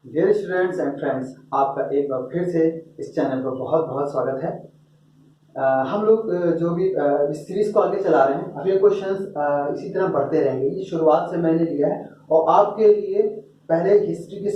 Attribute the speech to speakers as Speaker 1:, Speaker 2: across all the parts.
Speaker 1: Dear students and friends, आपका एक बार फिर से इस चैनल पर बहुत बहुत स्वागत है। हम लोग जो भी इस सीरीज को आगे चला रहे हैं, अभी क्वेश्चंस इसी तरह बढ़ते रहेंगे। ये शुरुआत से मैंने लिया है और आपके लिए पहले हिस्ट्री के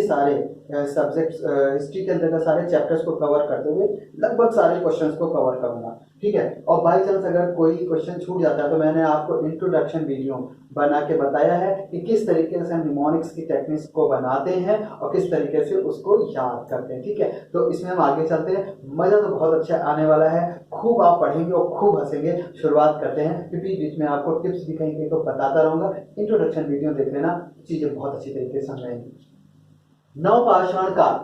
Speaker 1: सारे सब्जेक्ट्स, हिस्ट्री के अंतर्गत सारे चैप्टर्स को कवर करते हुए लगभग सारे क्वेश्चंस को कवर करूंगा, ठीक है। और बाई चांस अगर कोई क्वेश्चन छूट जाता है तो मैंने आपको इंट्रोडक्शन वीडियो बना के बताया है कि किस तरीके से हम निमोनिक्स की टेक्निक्स को बनाते हैं और किस तरीके से उसको याद करते हैं, ठीक है। तो इसमें हम आगे चलते हैं, मजा तो बहुत अच्छा आने वाला है, खूब आप पढ़ेंगे और खूब हंसेंगे। शुरुआत करते हैं, फिर बीच बीच में आपको टिप्स दिखाएंगे तो बताता रहूंगा। इंट्रोडक्शन वीडियो देख लेना, चीजें बहुत अच्छी तरीके से समझाएंगे। नवपाषाण काल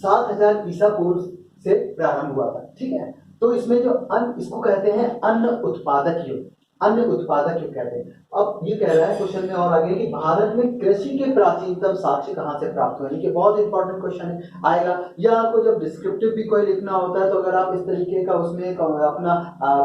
Speaker 1: 7000 ईसा पूर्व से प्रारंभ हुआ था, ठीक है। तो इसमें जो अन्न, इसको कहते हैं अन्न उत्पादक युग, अन्न उत्पादक युग कहते हैं। अब ये कह रहा है क्वेश्चन में और आगे कि भारत में कृषि के प्राचीनतम साक्ष्य कहां से प्राप्त हुए। ये बहुत इंपॉर्टेंट क्वेश्चन आएगा। या आपको जब डिस्क्रिप्टिव भी कोई लिखना होता है तो अगर आप इस तरीके का उसमें अपना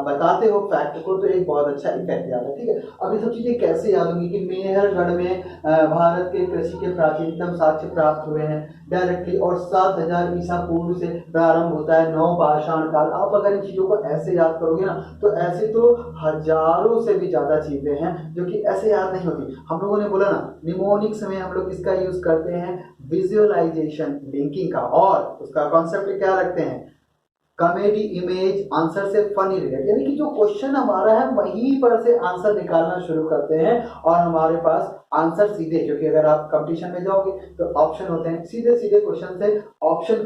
Speaker 1: बताते हो फैक्ट को तो एक बहुत अच्छा इफेक्ट आता है, ठीक है। अब ये सब चीजें कैसे याद होंगी कि मेहरगढ़ में भारत के कृषि के प्राचीनतम साक्ष्य प्राप्त हुए हैं डायरेक्टली, और 7000 ईसा पूर्व से प्रारंभ होता है नवपाषाण काल। आप अगर इन चीजों को ऐसे याद करोगे ना तो ऐसे तो हजारों से भी ज्यादा चीजें हैं जो कि ऐसे याद नहीं होती। हम लोगों ने बोला ना, निमोनिक्स में हम लोग किसका यूज करते हैं, विजुअलाइजेशन लिंकिंग का, और उसका कॉन्सेप्ट क्या रखते हैं, कॉमेडी इमेज आंसर से फनी रिलेट, यानी कि जो क्वेश्चन हमारा है वहीं पर से आंसर निकालना शुरू करते हैं और हमारे पास आंसर सीधे, क्योंकि अगर आप कंपटीशन में जाओगे तो ऑप्शन होते हैं, सीधे सीधे क्वेश्चन से ऑप्शन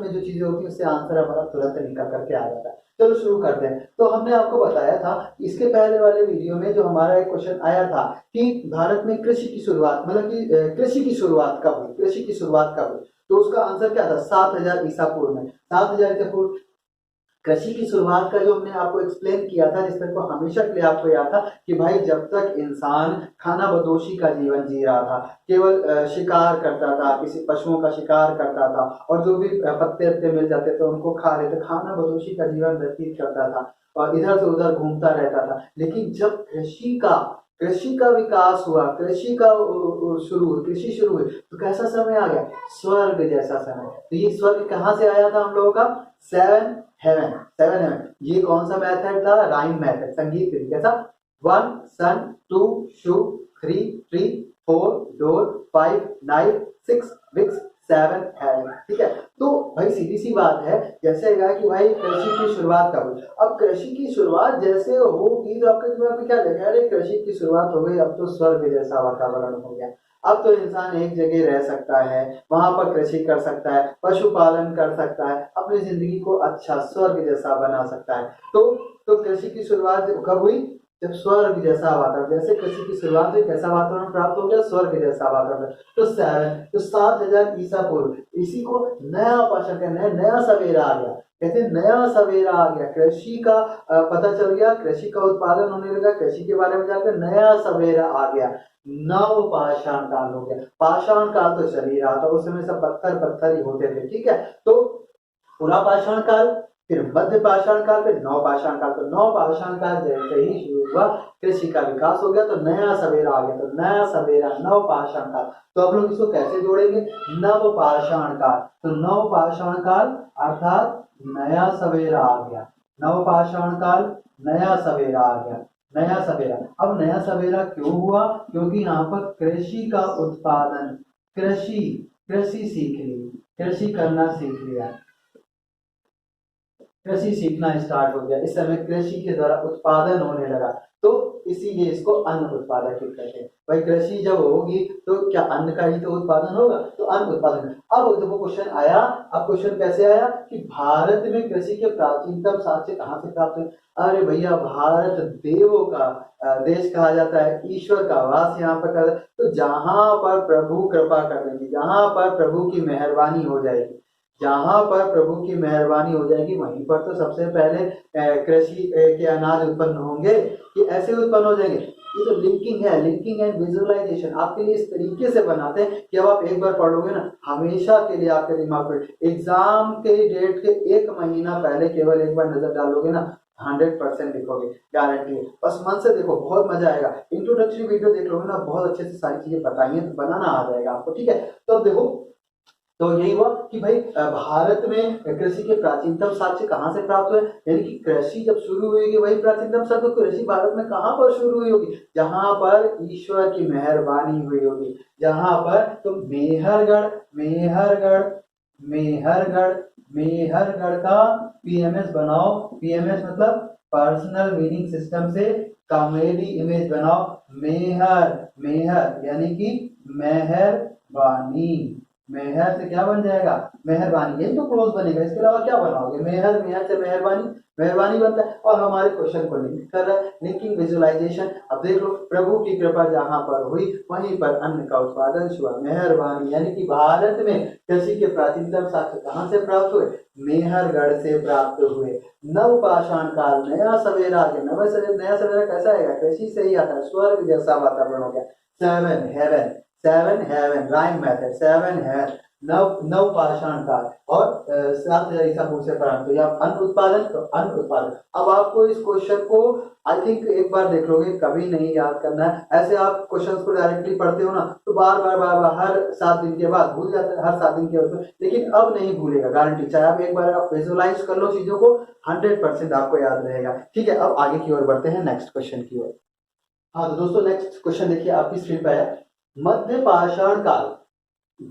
Speaker 1: में जो चीजें होती है उससे आंसर हमारा तुरंत निकल करके आ जाता है। चलो शुरू करते हैं। तो हमने आपको बताया था इसके पहले वाले वीडियो में जो हमारा एक क्वेश्चन आया था कि भारत में कृषि की शुरुआत, मतलब कि कृषि की शुरुआत कब हुई, कृषि की शुरुआत कब हुई। तो उसका आंसर क्या था, 7000 ईसा पूर्व में। 7000 ईसा पूर्व कृषि की शुरुआत का जो हमने आपको एक्सप्लेन किया था, जिस पर को हमेशा के लिए आपको याद था कि भाई जब तक इंसान खाना बदोशी का जीवन जी रहा था, केवल शिकार करता था, किसी पशुओं का शिकार करता था और जो भी पत्ते वत्ते मिल जाते थे उनको खा लेते, खाना बदोशी का जीवन व्यतीत करता था और इधर से उधर घूमता रहता था। लेकिन जब कृषि का विकास हुआ, कृषि शुरू हुई तो कैसा समय आ गया, स्वर्ग जैसा समय। तो ये स्वर्ग कहाँ से आया था हम लोगों का, सेवन हेवन। ये कौन सा मेथड था, राइम मेथड, संगीत तरीके था। 1 sun 2 shoe 3 tree 4 door 5 knife 6 wicks 7 heaven, ठीक है। तो भाई सीधी सी बात है, जैसे कि भाई कृषि की शुरुआत कब हुई। अब कृषि की शुरुआत जैसे होगी तो आपके दिमाग में क्या लगेगा, अरे कृषि की शुरुआत हो गई, अब तो स्वर्ग जैसा वातावरण हो गया, अब तो इंसान एक जगह रह सकता है, वहां पर कृषि कर सकता है, पशुपालन कर सकता है, अपनी जिंदगी को अच्छा स्वर्ग जैसा बना सकता है। तो कृषि की शुरुआत कब हुई, जब स्वर्ग जैसा वातावरण, जैसे कृषि की शुरुआत हुई कैसा वातावरण प्राप्त हो गया, स्वर्ग जैसा वातावरण। तो 7000 ईसा पूर्व, इसी को नया पाषाण कहते हैं, नया सवेरा आ गया, कहते हैं नया सवेरा आ गया, कृषि का पता चल गया, कृषि का उत्पादन होने लगा, कृषि के बारे में जाकर नया सवेरा आ गया, नव पाषाण काल हो गया। पाषाण काल तो चल ही रहा था, उस समय सब पत्थर पत्थर ही होते थे, ठीक है। तो पूरा पाषाण काल, फिर मध्य पाषाण काल, फिर नव पाषाण काल। तो नव पाषाण काल जैसे ही शुरू हुआ, कृषि का विकास हो गया तो नया सवेरा आ गया, तो नया सवेरा नव पाषाण काल। तो अब लोग इसको कैसे जोड़ेंगे, नव पाषाण काल, तो नव पाषाण काल अर्थात नया सवेरा आ गया, नव पाषाण काल नया सवेरा आ गया, नया सवेरा। अब नया सवेरा क्यों हुआ, क्योंकि यहाँ पर कृषि का उत्पादन, कृषि सीख ली, कृषि करना सीख लिया, कृषि सीखना स्टार्ट हो गया, इस समय कृषि के द्वारा उत्पादन होने लगा, तो इसीलिए इसको अन्न उत्पादक कहते हैं। भाई कृषि जब होगी तो क्या अन्न का ही तो उत्पादन होगा, तो अन्न उत्पादन। अब देखो क्वेश्चन आया, अब क्वेश्चन कैसे आया कि भारत में कृषि के प्राचीनतम साक्ष्य कहाँ से प्राप्त हुए। अरे भैया, भारत देवों का देश कहा जाता है, ईश्वर का वास यहाँ पर कर, तो जहां पर प्रभु कृपा कर देंगे, जहां पर प्रभु की मेहरबानी हो जाएगी, जहां पर प्रभु की मेहरबानी हो जाएगी वहीं पर तो सबसे पहले कृषि के अनाज उत्पन्न होंगे, कि ऐसे उत्पन्न हो जाएंगे। ये तो लिंकिंग है, लिंकिंग एंड विजुअलाइजेशन आपके लिए इस तरीके से बनाते हैं कि अब आप एक बार पढ़ोगे ना, हमेशा के लिए आपके दिमाग में, एग्जाम के डेट के 1 महीना पहले केवल एक बार नजर डालोगे ना, 100% लिखोगे, गारंटी है। बस मन से देखो, बहुत मजा आएगा। इंट्रोडक्टरी वीडियो देख लोगे ना, बहुत अच्छे से सारी चीजें बताई हैं, तो बनाना आ जाएगा आपको, ठीक है। तो अब देखो, तो यही हुआ कि भाई भारत में कृषि के प्राचीनतम साक्ष्य कहाँ से प्राप्त हुए, यानी कि कृषि जब शुरू हुई वही प्राचीनतम साक्ष्य। कृषि भारत में कहाँ पर शुरू हुई होगी, जहां पर ईश्वर की मेहरबानी हुई होगी, जहां पर तो मेहरगढ़, मेहरगढ़, मेहरगढ़, मेहरगढ़ का पीएमएस बनाओ। पीएमएस मतलब पर्सनल मीनिंग सिस्टम से कॉमेडी इमेज बनाओ। मेहर, मेहर यानी कि मेहरबानी, मेहर से क्या बन जाएगा, मेहरबानी, यही तो क्लोज बनेगा, इसके अलावा क्या बनाओगे। मेहर, मेहर से मेहरबानी, मेहरबानी बनता है। और हमारे क्वेश्चन को लिंक कर रहा है, लिंकिंग विजुअलाइजेशन। अब देख लो, प्रभु की कृपा जहां पर हुई वहीं पर अन्न का उत्पादन हुआ। मेहरबानी यानी कि भारत में कृषि के प्राचीनतम साक्ष्य कहां से प्राप्त हुए, मेहरगढ़ से प्राप्त हुए। नव पाषाण काल, नया सवेरा आ गया। नया सवेरा कैसा आएगा, कृषि से ही आता है, स्वर्ग जैसा वातावरण हो गया। Seven heaven, seven heaven rhyme method, seven heaven, नव नव पाषाण काल। और 7,000 ईसा पूर्व से प्रारंभ। तो या अन्न उत्पादन, तो अन्न उत्पादन। अब आपको इस क्वेश्चन को आई थिंक एक बार देख लोगे, कभी नहीं याद करना है। ऐसे आप क्वेश्चंस को डायरेक्टली पढ़ते हो ना, तो बार बार बार बार हर 7 दिन के बाद भूल जाते हैं, हर 7 दिन के बाद। लेकिन अब नहीं भूलेगा, गारंटी। चाहे आप एक बार आप विजुअलाइज कर लो चीजों को, 100% आपको याद रहेगा, ठीक है। अब आगे की ओर बढ़ते हैं, नेक्स्ट क्वेश्चन की ओर। हाँ तो दोस्तों, नेक्स्ट क्वेश्चन देखिए आपकी स्क्रीन पर है। मध्य पाषाण काल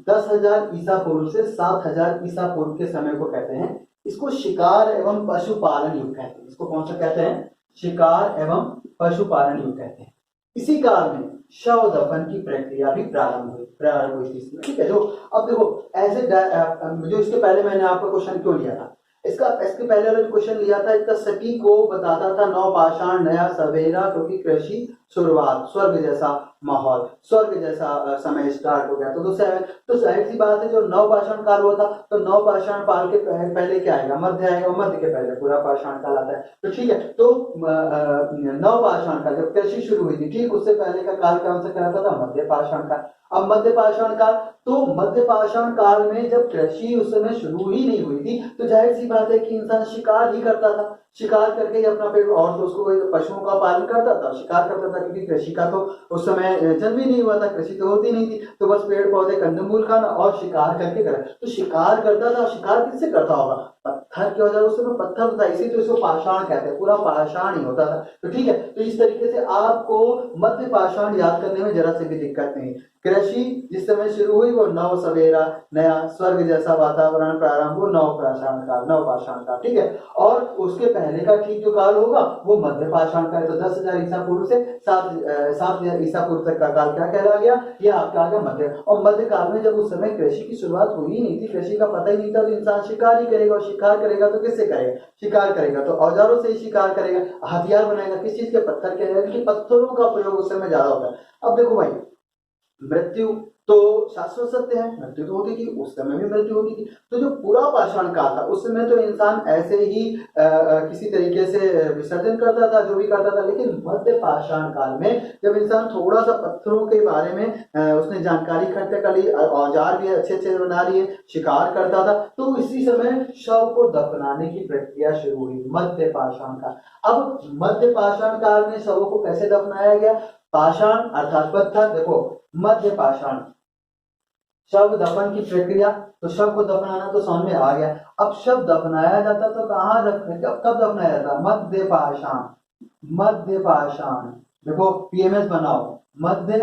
Speaker 1: 10,000 ईसा पूर्व से 7,000 ईसा पूर्व के समय को कहते हैं। इसको शिकार एवं पशुपालन युग कहते हैं। इसको कौन सा कहते हैं, शिकार एवं पशुपालन युग कहते हैं। इसी काल में शव दफन की प्रक्रिया भी प्रारंभ हुई थी, ठीक है। जो अब देखो, ऐसे जो इसके पहले मैंने आपका क्वेश्चन क्यों लिया था, इसके पहले वाला क्वेश्चन लिया था, इसका सटी को बताता था नव पाषाण नया सवेरा, क्योंकि कृषि शुरुआत, स्वर्ग जैसा माहौल, स्वर्ग जैसा समय स्टार्ट हो गया। तो जाहिर सी बात है, जो नव पाषाण काल हुआ था, तो नव पाषाण काल के पहले क्या आएगा, मध्य आएगा, मध्य के पहले पूरा पाषाण काल आता है। तो ठीक है, तो नव पाषाण काल जब कृषि शुरू हुई थी, ठीक उससे पहले का काल कौन सा कहलाता था, मध्य पाषाण काल। अब मध्य पाषाण काल, तो मध्य पाषाण काल में जब कृषि उस समय शुरू ही नहीं हुई थी, तो जाहिर सी बात है कि इंसान शिकार ही करता था, शिकार करके ही अपना पेट, और तो उसको पशुओं का पालन करता था, शिकार करता था, क्योंकि कृषि का तो उस समय जन्म ही नहीं हुआ था, कृषि तो होती नहीं थी। तो बस पेड़ पौधे कंदमूल खाना और शिकार करके करा। तो शिकार करता था, शिकार किससे करता होगा, पत्थर के वजह, उस समय पत्थर था, इसी तो इसको पाषाण कहते हैं, पूरा पाषाण ही होता था। तो ठीक है, तो इस तरीके से आपको मध्य पाषाण याद करने में जरा से भी दिक्कत नहीं। कृषि जिस समय शुरू हुई वो नव सवेरा, नया स्वर्ग जैसा वातावरण प्रारंभ हो, नव पाषाण काल, नव पाषाण काल, ठीक है। और उसके पहले का ठीक जो काल होगा वो मध्य पाषाण काल। तो 10,000 ईसा पूर्व से 7,000 ईसा पूर्व तक का काल क्या कहला गया, ये आपका आ गया मध्य। और मध्य काल में जब उस समय कृषि की शुरुआत हुई ही नहीं थी, कृषि का पता ही नहीं था, तो इंसान शिकार ही करेगा, और शिकार करेगा तो किससे करेगा, शिकार करेगा तो औजारों से ही शिकार करेगा, हथियार बनाएगा, किस चीज के, पत्थर के, पत्थरों का प्रयोग उस समय ज्यादा होता है। अब देखो भाई, मृत्यु तो शाश्वत सत्य है, मृत्यु तो होती थी, उस समय भी मृत्यु होती थी। तो जो पूरा पाषाण काल था, उस समय तो इंसान ऐसे ही किसी तरीके से विसर्जन करता था, जो भी करता था। लेकिन मध्य पाषाण काल में जब इंसान थोड़ा सा पत्थरों के बारे में उसने जानकारी इकट्ठा कर ली, औजार भी अच्छे अच्छे बना लिए, शिकार करता था, तो इसी समय शव को दफनाने की प्रक्रिया शुरू हुई, मध्य पाषाण काल। अब मध्य पाषाण काल में शवों को कैसे दफनाया गया, पाषाण अर्थात पत्थर, देखो मध्य पाषाण, शव दफन की प्रक्रिया, तो शव को दफनाना तो समझ में आ गया। अब शव दफनाया जाता तो कहाँ कब दफनाया जाता, मध्य पाषाण, मध्य पाषाण। देखो पीएमएस बनाओ, मध्य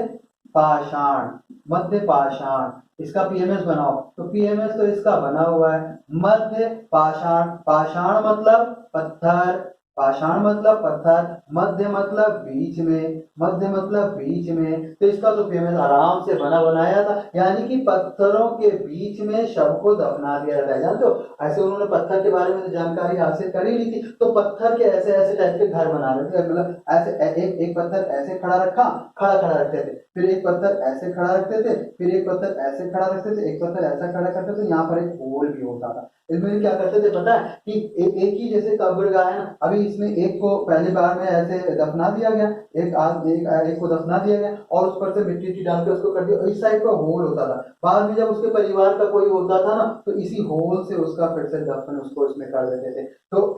Speaker 1: पाषाण, मध्य पाषाण, इसका पीएमएस बनाओ। तो पीएमएस तो इसका बना हुआ है, मध्य पाषाण। पाषाण मतलब पत्थर, पाषाण मतलब पत्थर, मध्य मतलब बीच में, मध्य मतलब बीच में। तो इसका तो पीएमएस आराम से बना बनाया था, यानी कि पत्थरों के बीच में शव को दफना दिया जाता है। जानते हो, ऐसे उन्होंने पत्थर के बारे में जानकारी हासिल कर ही ली थी, तो पत्थर के ऐसे ऐसे टाइप के घर बना रहे थे। मतलब ऐसे एक पत्थर ऐसे खड़ा रखा, खड़ा खड़ा रखते थे, फिर एक पत्थर ऐसे खड़ा रखते थे, फिर एक पत्थर ऐसे खड़ा रखते थे, एक पत्थर ऐसा खड़ा करते थे, यहाँ पर एक होल भी होता था। इसमें क्या करते थे पता है, कि एक ही जैसे कब्रगाह है ना, अभी इसमें एक को पहली बार में ऐसे दफना दिया गया, एक को दफना दिया गया, और उस पर से मिट्टी डाल के उसको कर दिया, इस साइड पर होल होता था। बाद में जब उसके परिवार का कोई होता था ना, तो इसी होल से उसका फिर से दफन उसको इसमें कर देते थे। तो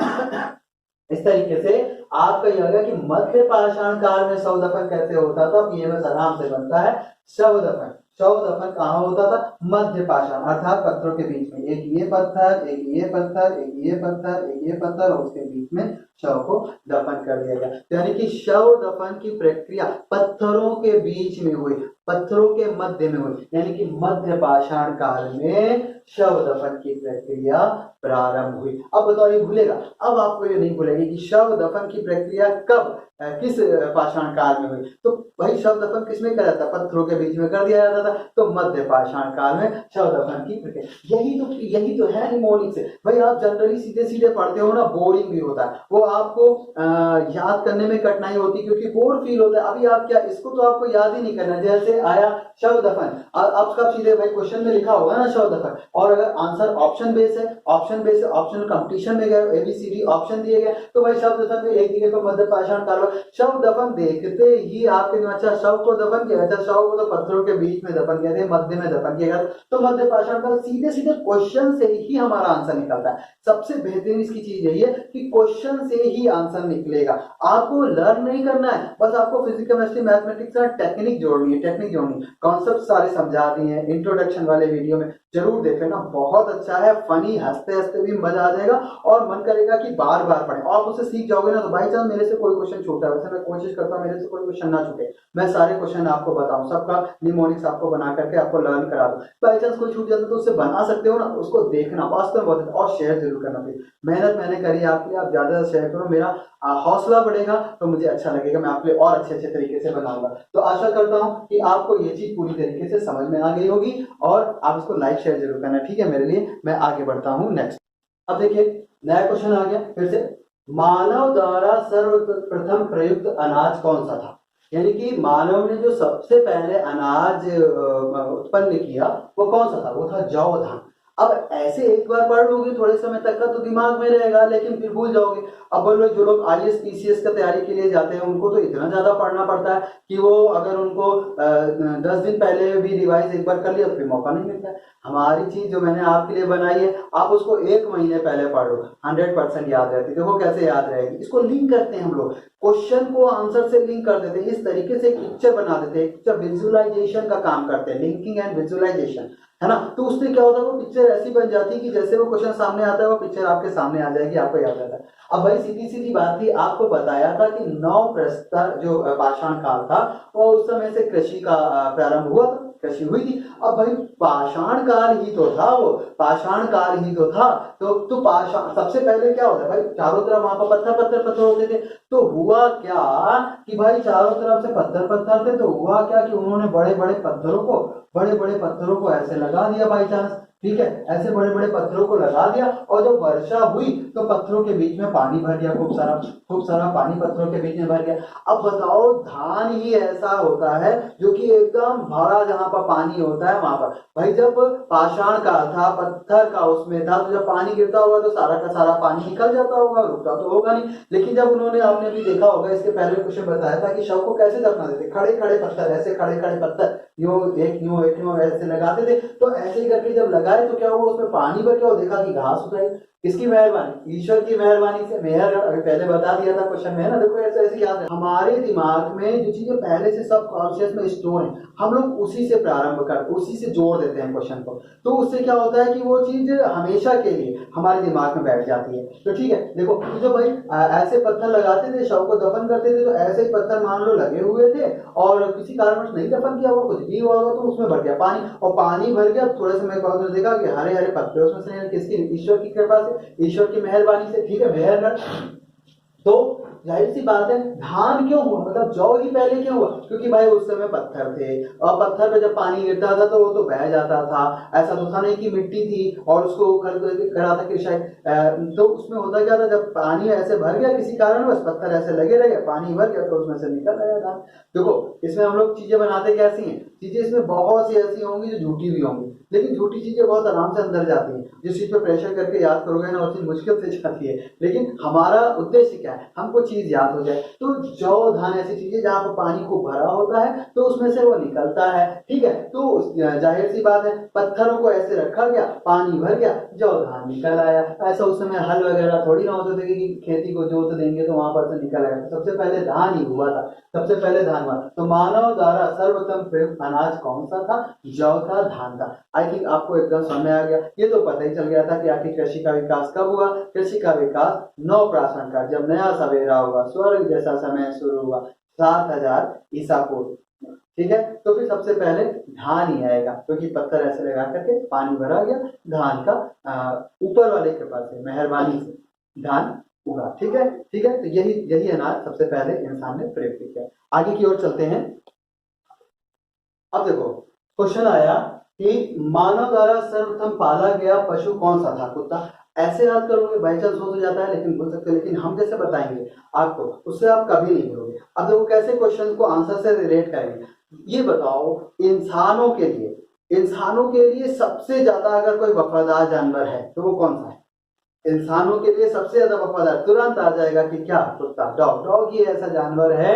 Speaker 1: इस तरीके से आपका यह होगा कि मध्य पाषाण काल में शव दफन कैसे होता था, पीएमएस आराम से बनता है। शव दफन, शव दफन कहाँ होता था? मध्य पाषाण अर्थात पत्थरों के बीच में, एक ये पत्थर, एक ये पत्थर, एक ये पत्थर, एक ये पत्थर, और उसके बीच में शव को दफन कर दिया गया। यानी कि शव दफन की प्रक्रिया पत्थरों के बीच में हुई, पत्थरों के मध्य में हुई, यानी कि मध्य पाषाण काल में शव दफन की प्रक्रिया प्रारंभ हुई। अब बताओ ये भूलेगा? अब आपको ये नहीं भूलेगी कि शव दफन की प्रक्रिया कब, किस पाषाण काल में हुई? तो वही शव दफन किसमें करा था? पत्थरों के बीच में कर दिया जाता था। तो मध्य पाषाण काल में शव दफन की प्रक्रिया, यही तो है निमोनिक्स। भाई आप जनरली सीधे सीधे पढ़ते हो ना, बोरिंग भी होता है, वो आपको याद करने में कठिनाई होती है क्योंकि बोर फील होता है। अभी आप क्या, इसको तो आपको याद ही नहीं करना। जैसे आया शव दफन, आपका सीधे भाई क्वेश्चन में लिखा होगा ना शव दफन, और अगर आंसर ऑप्शन बेस है, ऑप्शन बेस है, ऑप्शन कंपटीशन में गए, एबीसीडी ऑप्शन दिए गए, तो भाई शव दफन में एक जगह पर मध्य पाषाण काल। शव दफन देखते ही आपके जो, अच्छा शव को दफन किया, अच्छा शव को तो पत्थरों के बीच में दफन किया थे, मध्य में दफन किया गया, तो मध्य पाषाण काल। सीधे सीधे क्वेश्चन से ही हमारा आंसर निकलता है। सबसे बेहतरीन इसकी चीज यही है कि क्वेश्चन से ही आंसर निकलेगा। आपको लर्न नहीं करना है, बस आपको फिजिक्स केमिस्ट्री मैथमेटिक्स का टेक्निक जोड़नी है, टेक्निक जोड़नी है। कॉन्सेप्ट सारे समझा दिए हैं इंट्रोडक्शन वाले वीडियो में, जरूर देख लेना, बहुत अच्छा है, फनी, हंसते हंसते भी मजा आ जाएगा और मन करेगा कि बार बार पढ़ें। आप उससे सीख जाओगे ना, तो भाई चांस मेरे से कोई क्वेश्चन छूटा है, वैसे मैं कोशिश करता हूँ मेरे से कोई क्वेश्चन ना छूटे, मैं सारे क्वेश्चन आपको बताऊं, सबका निमोनिक्स आपको बना करके आपको लर्न करा दूं। बाई चांस कोई छूट जाता तो उससे बना सकते हो ना, उसको देखना वास्तव में बहुत, और शेयर जरूर करना। प्लीज, मेहनत मैंने करी आपके लिए, आप ज्यादा से शेयर करो, मेरा हौसला बढ़ेगा तो मुझे अच्छा लगेगा, मैं आपके लिए और अच्छे अच्छे तरीके से बनाऊंगा। तो आशा करता हूँ कि आपको ये चीज पूरी तरीके से समझ में आ गई होगी और आप इसको लाइक शेयर जरूर करना, ठीक है मेरे लिए। मैं आगे बढ़ता हूँ नेक्स्ट। अब देखिए नया क्वेश्चन आ गया फिर से, मानव द्वारा सर्वप्रथम प्रयुक्त अनाज कौन सा था? यानी कि मानव ने जो सबसे पहले अनाज उत्पन्न किया वो कौन सा था? वो था जौ धान। अब ऐसे एक बार पढ़ लोगे थोड़े समय तक का तो दिमाग में रहेगा, लेकिन फिर भूल जाओगे। अब बोलो जो लोग आईएएस पीसीएस का तैयारी के लिए जाते हैं उनको तो इतना ज्यादा पढ़ना पड़ता है कि वो अगर उनको 10 दिन पहले भी रिवाइज एक बार कर लिया तो फिर मौका नहीं मिलता है। हमारी चीज जो मैंने आपके लिए बनाई है, आप उसको 1 महीने पहले पढ़ लो, 100% याद रहती है। देखो कैसे याद रहेगी, इसको लिंक करते हैं हम लोग, क्वेश्चन को आंसर से लिंक कर देते हैं, इस तरीके से एक पिक्चर बना देते हैं, पिक्चर विजुअलाइजेशन का काम करते हैं, लिंकिंग एंड विजुअलाइजेशन, है ना। तो उससे क्या होता है, वो पिक्चर ऐसी बन जाती है कि जैसे वो क्वेश्चन सामने आता है वो पिक्चर आपके सामने आ जाएगी, आपको याद रहता है। अब भाई सीधी सीधी बात थी, आपको बताया था कि नौ प्रस्तर जो पाषाण काल था वो उस समय से कृषि का प्रारंभ हुआ था, कृषि हुई थी। अब भाई पाषाण काल ही तो था, वो पाषाण काल ही तो था। तो पाषाण सबसे पहले क्या होता है भाई, चारों तरफ वहां पर पत्थर पत्थर पत्थर होते थे। तो हुआ क्या कि भाई चारों तरफ से पत्थर पत्थर थे, तो हुआ क्या कि उन्होंने बड़े बड़े पत्थरों को ऐसे लगा दिया बाई चांस, ठीक है, ऐसे बड़े बड़े पत्थरों को लगा दिया, और जब वर्षा हुई तो पत्थरों के बीच में पानी भर गया, खूब सारा पानी पत्थरों के बीच में भर गया। अब बताओ, धान ही ऐसा होता है जो कि एकदम भरा, जहां पर पानी होता है वहां पर, भाई जब पाषाण काल था, पत्थर का उसमें था, तो जब पानी गिरता होगा तो सारा का सारा पानी निकल जाता होगा, रुकता तो होगा नहीं। लेकिन जब उन्होंने, आपने भी देखा होगा, इसके पहले क्वेश्चन बताया था कि शव को कैसे दफना देते, खड़े खड़े पत्थर, ऐसे खड़े खड़े पत्थर यूं एक यूं ऐसे लगाते थे। तो ऐसे ही करके जब लगाए तो क्या हुआ, उसमें पानी भर गया और देखा कि घास उग गई। किसकी मेहरबानी? ईश्वर की मेहरबानी से। मेहर अभी पहले बता दिया था क्वेश्चन में, है ना, देखो ऐसे ऐसे याद है। हमारे दिमाग में जो चीजें पहले से सब कॉन्शियस में स्टोर है, हम लोग उसी से प्रारंभ करते, उसी से जोड़ देते हैं क्वेश्चन को। तो उससे क्या होता है कि वो चीज हमेशा के लिए हमारे दिमाग में बैठ जाती है। तो ठीक है, देखो जो भाई ऐसे पत्थर लगाते थे, शव को दफन करते थे, तो ऐसे ही पत्थर मान लो लगे हुए थे और किसी कारणवश नहीं दफन किया, वो कुछ भी हुआ होगा तो उसमें भर गया पानी, और पानी भर गया। थोड़े समय बाद में देखा कि हरे हरे पत्ते उसमें से, किसकी? ईश्वर की कृपा से, ईश्वर की मेहरबानी से, ठीक है, मेहर। तो जाहिर सी बात है, धान क्यों हुआ, मतलब जौ ही पहले क्यों हुआ? क्योंकि भाई उस समय पत्थर थे, और पत्थर पे जब पानी गिरता था तो वो तो बह जाता था। ऐसा तो था नहीं कि मिट्टी थी और उसको करा था कि शायद, तो उसमें होता क्या था, जब पानी ऐसे भर गया किसी कारण, बस पत्थर ऐसे लगे रहे, पानी भर गया तो उसमें से निकल आया धान। देखो इसमें हम लोग चीजें बनाते कैसी हैं, चीजें इसमें बहुत सी ऐसी होंगी जो झूठी भी होंगी, लेकिन झूठी चीजें बहुत आराम से अंदर जाती हैं। जिस चीज पे प्रेशर करके याद करोगे ना, वो चीज मुश्किल से जाती है। लेकिन हमारा उद्देश्य क्या है, हमको चीज याद हो जाए। तो जौ धान ऐसी चीजें जहाँ पर पानी खूब भरा होता है तो उसमें से वो निकलता है, ठीक है। तो जाहिर सी बात है, पत्थरों को ऐसे रखा गया, पानी भर गया, जौ धान निकल आया। ऐसा उस समय हल वगैरह थोड़ी ना होते थे कि खेती को जोत देंगे तो वहां पर से निकल आएगा। तो सबसे पहले धान ही हुआ था, सबसे पहले धान हुआ। तो मानव द्वारा सर्वप्रथम प्रयुक्त अनाज कौन सा था? जौ था, धान था। आई थिंक आपको एकदम समझ आ गया। ये तो पता ही चल गया था कि आखिर कृषि का विकास कब हुआ। कृषि का विकास नवप्राशन काल, जब नया सवेरा हुआ, स्वर्ग जैसा समय शुरू हुआ, 7000 ईसा पूर्व, ठीक है। तो फिर सबसे पहले धान ही आएगा, क्योंकि पत्थर ऐसे लगा करके पानी भरा गया, धान का ऊपर वाले कृपा से, मेहरबानी से धान उगा, ठीक है, ठीक है। तो यही यही अनाज सबसे पहले इंसान ने प्रयोग किया। आगे की ओर चलते हैं। अब देखो क्वेश्चन आया कि मानव द्वारा सर्वप्रथम पाला गया पशु कौन सा था? कुत्ता। ऐसे याद करोगे बाई चांस हो तो जाता है, लेकिन भूल सकते, लेकिन हम जैसे बताएंगे आपको उससे आप कभी नहीं भूलोगे। अब देखो कैसे क्वेश्चन को आंसर से रिलेट करेंगे। ये बताओ, इंसानों के लिए सबसे ज्यादा अगर कोई वफादार जानवर है तो वो कौन सा है? इंसानों के लिए सबसे ज्यादा वफादार, तुरंत आ जाएगा कि क्या? कुत्ता, डॉग। डॉग ही ऐसा जानवर है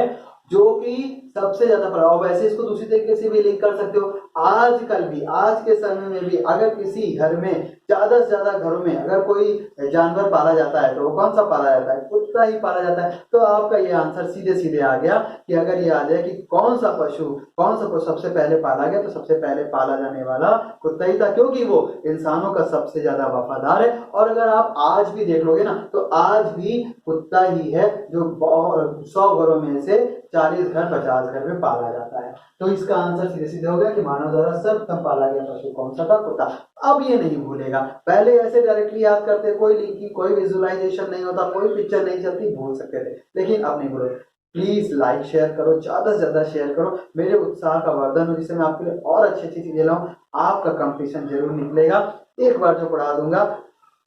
Speaker 1: जो कि सबसे ज्यादा प्रभाव। वैसे इसको दूसरी तरीके से भी लिंक कर सकते हो। आजकल भी, आज के समय में भी अगर किसी घर में, ज्यादा से ज्यादा घरों में अगर कोई जानवर पाला जाता है तो वो कौन सा पाला जाता है? कुत्ता ही पाला जाता है। तो आपका ये आंसर सीधे सीधे आ गया कि अगर ये आ जाए कि कौन सा पशु सबसे पहले पाला गया, तो सबसे पहले पाला जाने वाला कुत्ता ही था, क्योंकि वो इंसानों का सबसे ज्यादा वफादार है। और अगर आप आज भी देख लोगे ना, तो आज भी कुत्ता ही है जो 100 घरों में से 40 घर 50 घर में पाला जाता है। तो इसका आंसर सीधे सीधे हो गया कि मानव द्वारा सर्वप्रथम पाला गया पशु कौन सा था? कुत्ता। अब ये नहीं भूलेगा, पहले ऐसे डायरेक्टली याद करते, कोई लिंक की, कोई विजुअलाइजेशन नहीं होता, कोई पिक्चर नहीं चलती, भूल सकते थे, लेकिन अब नहीं भूलोगे। प्लीज लाइक शेयर करो, ज्यादा से ज्यादा शेयर करो, मेरे उत्साह का वर्धन हो, जिससे मैं आपके लिए और अच्छी अच्छी चीजें लाऊं। आपका कंपटीशन जरूर निकलेगा। एक बार जो पढ़ा दूंगा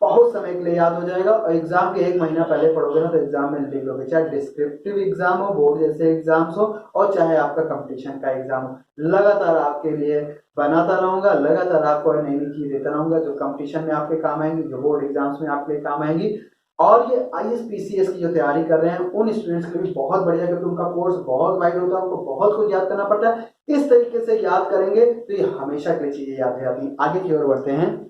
Speaker 1: बहुत समय के लिए याद हो जाएगा, और एग्जाम के 1 महीना पहले पढ़ोगे ना तो एग्जाम में लिख लोगे, चाहे डिस्क्रिप्टिव एग्जाम हो, बोर्ड जैसे एग्जाम्स हो, और चाहे आपका कंपटीशन का एग्जाम हो। लगातार आपके लिए बनाता रहूंगा, लगातार आपको नई नई चीज देता रहूंगा जो कंपटीशन में आपके काम आएंगी, जो बोर्ड एग्जाम्स में आपके काम आएंगी। और ये IAS PCS की जो तैयारी कर रहे हैं उन स्टूडेंट्स के लिए भी बहुत बढ़िया, क्योंकि उनका कोर्स बहुत वाइड होता है, उनको बहुत कुछ याद करना पड़ता है। इस तरीके से याद करेंगे तो ये हमेशा के लिए चीजें याद हो जाती हैं। आगे की ओर बढ़ते हैं।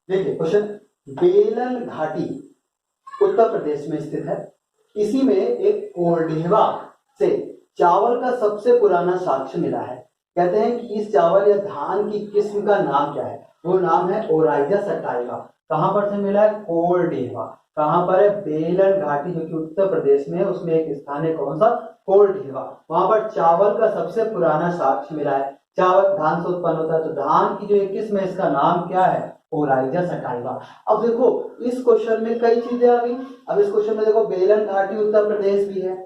Speaker 1: देखिए क्वेश्चन, बेलन घाटी उत्तर प्रदेश में स्थित है। इसी में एक कोरडेवा से चावल का सबसे पुराना साक्ष्य मिला है। कहते हैं कि इस चावल या धान की किस्म का नाम क्या है? वो नाम है ओराइजा सटाइवा। कहां पर से मिला है? कोरडेवा। कहां पर है? बेलन घाटी, जो कि उत्तर प्रदेश में है, उसमें एक स्थान है, कौन सा? कोरडेवा। वहां पर चावल का सबसे पुराना साक्ष्य मिला है। चावल धान से उत्पन्न होता है, तो धान की जो एक किस्म है इसका नाम क्या है? Oryza sativa. अब देखो इस क्वेश्चन में कई चीजें आ गई। अब इस क्वेश्चन में देखो बेलन घाटी उत्तर प्रदेश भी है,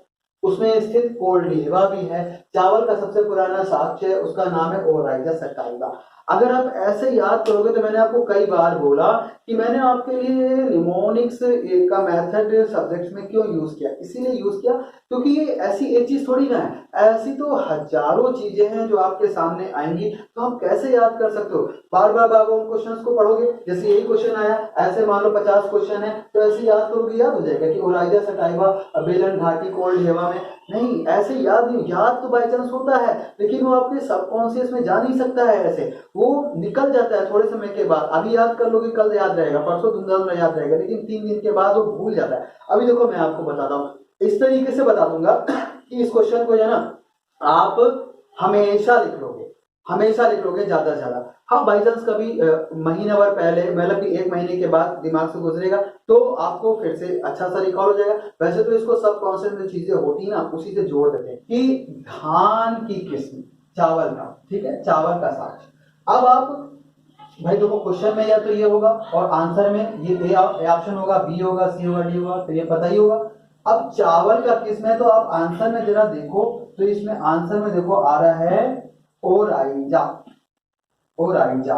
Speaker 1: उसमें स्थित कोरडेवा भी है, चावल का सबसे पुराना साक्ष्य है, उसका नाम है ओराइजा सटाइवा। अगर आप ऐसे याद करोगे तो मैंने आपको कई बार बोला कि मैंने आपके लिए निमोनिक्स का मेथड सब्जेक्ट्स में क्यों यूज किया, इसीलिए यूज किया क्योंकि ये ऐसी एक चीज थोड़ी ना है, ऐसी तो हजारों चीजें हैं जो आपके सामने आएंगी, तो आप कैसे याद कर सकते हो? बार बार बार उन क्वेश्चंस को पढ़ोगे, जैसे यही क्वेश्चन आया, ऐसे मान लो 50 क्वेश्चन है, तो ऐसे याद करोगे, याद हो जाएगा कि ओराइजा सटाइवा बेलन घाटी कोरडेवा में। नहीं, ऐसे याद नहीं, याद तो बाई चांस होता है, लेकिन वो आपके सबकॉन्शियस में जा नहीं सकता है, ऐसे वो निकल जाता है थोड़े समय के बाद। अभी याद कर लोगे, कल याद रहेगा, परसों धुंधला याद रहेगा, लेकिन 3 दिन के बाद वो भूल जाता है। अभी देखो मैं आपको बताता हूँ, इस तरीके से बता दूंगा कि इस क्वेश्चन को जो है ना आप हमेशा लिख लोगे, हमेशा लिख लोगे ज्यादा से ज्यादा। हाँ बाई चांस कभी महीना भर पहले, मतलब कि 1 महीने के बाद दिमाग से गुजरेगा तो आपको फिर से अच्छा सा रिकॉल हो जाएगा। वैसे तो इसको सब कॉन्सेप्ट में चीजें होती ना, उसी से जोड़ देते हैं कि धान की किस्म, चावल का, ठीक है, चावल का साक्ष्य। अब आप भाई देखो क्वेश्चन में या तो ये होगा और आंसर में ये ऑप्शन होगा, बी होगा, सी होगा, डी होगा, तो ये पता ही होगा। अब चावल का किस्म है तो आप आंसर में जरा देखो, तो इसमें आंसर में देखो आ रहा है ओराइजा, ओराइजा,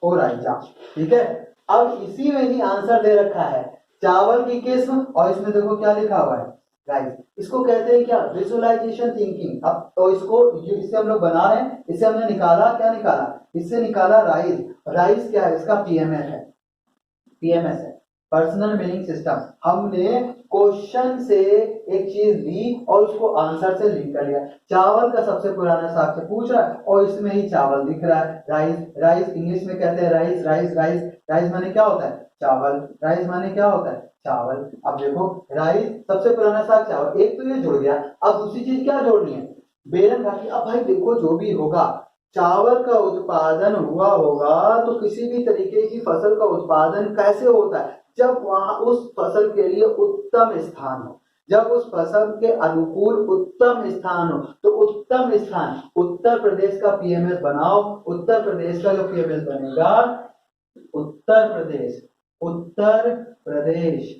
Speaker 1: ओराइजा, ठीक है। अब इसी में ही आंसर दे रखा है चावल की किस्म, और इसमें देखो क्या लिखा हुआ है राइस। इसको कहते हैं क्या? Visualisation thinking. अब तो इससे हम लोग बना रहे हैं, इससे हमने निकाला, क्या निकाला? इससे निकाला राइस। राइस क्या है? इसका पीएमएफ है, पीएमएस है, पर्सनल मीनिंग सिस्टम। हमने क्वेश्चन से एक चीज ली और उसको आंसर से लिंक कर लिया। चावल का सबसे पुराना साग से पूछ रहा है और इसमें ही चावल दिख रहा है, राइस। राइस इंग्लिश में कहते हैं राइस, राइस राइस। राइस माने क्या होता है? चावल। राइस माने क्या होता है? चावल। अब देखो राइस सबसे पुराना साग चावल, एक तो ये जुड़ गया। अब दूसरी चीज क्या जोड़नी है? बेलन घाटी। अब भाई देखो जो भी होगा, चावल का उत्पादन हुआ होगा तो किसी भी तरीके की फसल का उत्पादन कैसे होता है? जब वहां उस फसल के लिए उत्तम स्थान हो, जब उस फसल के अनुकूल उत्तम स्थान हो। तो उत्तम स्थान उत्तर प्रदेश का पीएमएस बनाओ। उत्तर प्रदेश का जो पीएमएस बनेगा, उत्तर प्रदेश, उत्तर प्रदेश,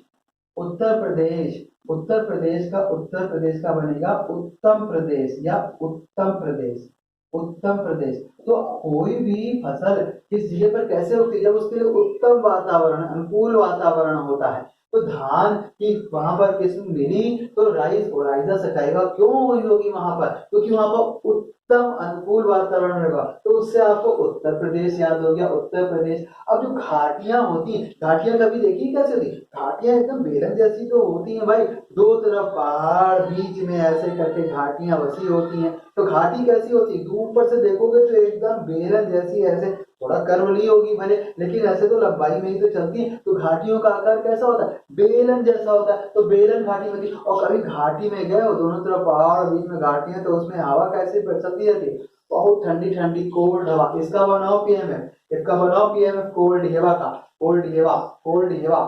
Speaker 1: उत्तर प्रदेश, उत्तर प्रदेश का, उत्तर प्रदेश का बनेगा उत्तम प्रदेश या उत्तम प्रदेश, उत्तम प्रदेश। तो कोई भी फसल किस जगह पर कैसे होती है? जब उसके लिए उत्तम वातावरण, अनुकूल वातावरण होता है। तो धान की वहां पर किस्म मिली तो राइस ओराइजा सटाएगा। क्यों हुई होगी वहां पर? क्योंकि वहां पर उत्तम अनुकूल वातावरण रहेगा। तो उससे आपको उत्तर प्रदेश याद हो गया, उत्तर प्रदेश। अब जो घाटियां होती हैं, घाटियां कभी देखी कैसे होती? घाटियां एकदम बेलन जैसी तो होती हैं भाई, दो तरफ पहाड़, बीच में ऐसे करके घाटियां बसी होती हैं। तो घाटी कैसी होती है? ऊपर से देखोगे तो एकदम बेलन जैसी, ऐसे थोड़ा कर्वली होगी भले, लेकिन ऐसे तो लंबाई में ही तो चलती है। तो घाटियों का आकार कैसा होता है? बेलन जैसा होता है। तो बेलन घाटी होती है। और कभी घाटी में गए हो, दोनों तरफ पहाड़, बीच में घाटियां, तो उसमें हवा कैसे चलती रहती है? बहुत ठंडी ठंडी कोल्ड हवा। इसका बनाओ पीएमएफ, इसका बनाओ पीएमएफ कोल्ड हेवा का, कोल्ड हेवा, कोल्ड हेवा,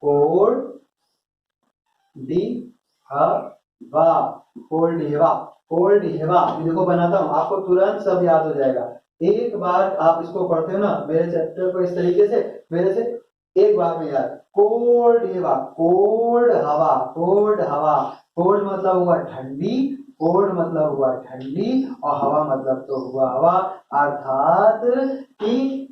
Speaker 1: कोल्ड डी हवा, कोल्ड हेवा, कोल्ड हेवा। देखो बनाता हूं, आपको तुरंत सब याद हो जाएगा। एक बार आप इसको पढ़ते हो ना, मेरे चैप्टर को इस तरीके से, मेरे से एक बार में याद। कोल्ड हेवा, कोल्ड हवा, कोल्ड हवा। कोल्ड मतलब हुआ ठंडी, कोल्ड मतलब हुआ ठंडी, और हवा मतलब तो हुआ हवा। अर्थात कि